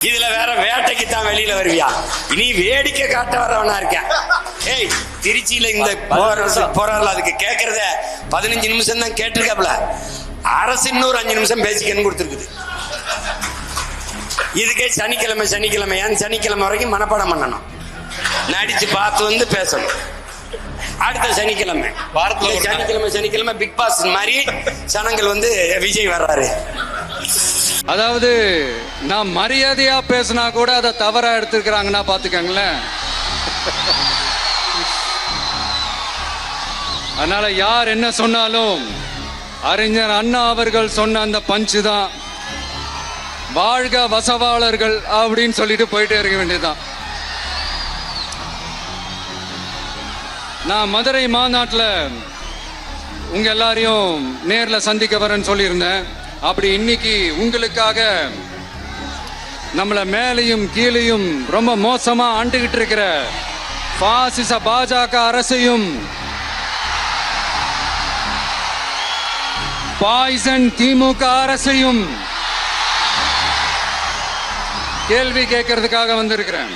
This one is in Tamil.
இதுல வேற வேட்டைக்கு தான் வெளியில வருவியா? இனி வேடிக்கை காட்ட வரவனா இருக்கேன். ஏய், திருச்சியில இந்த போறாருல அதுக்கு கேட்கறத 15 நிமிஷம் தான் கேட்டிருக்காப்ல. அரசு இன்னொரு 5 நிமிஷம் பேசிக்கன்னு கொடுத்துருக்குது. இதுக்கே சனிக்கிழமை ஏன் சனிக்கிழமை வரைக்கும் மனப்பாடம் பண்ணணும், நடிச்சு பார்த்து வந்து பேசணும். அடுத்த சனிக்கிழமை சனிக்கிழமை பிக் பாஸ் மாதிரி சனங்கள் வந்து விஜய் வர்றாரு. அதாவது நான் மரியாதையா பேசினா கூட அதை தவறா எடுத்துக்கிறாங்கன்னா பாத்துக்கங்களேன். அதனால யார் என்ன சொன்னாலும் அறிஞர் அண்ணா அவர்கள் சொன்ன அந்த பஞ்சு தான், வாழ்க வசவாளர்கள் அப்படின்னு சொல்லிட்டு போயிட்டே இருக்க வேண்டியதுதான். நான் மதுரை மாநாட்டில் உங்க எல்லாரையும் நேர்ல சந்திக்க வரேன்னு சொல்லியிருந்தேன். அப்படி இன்னைக்கு உங்களுக்காக நம்மள மேலையும் கீழையும் ரொம்ப மோசமா ஆண்டுகிட்டு இருக்கிற பாசிச பாஜக அரசையும் பாய்சன் திமுக அரசையும் கேள்வி கேட்கறதுக்காக வந்திருக்கிறேன்.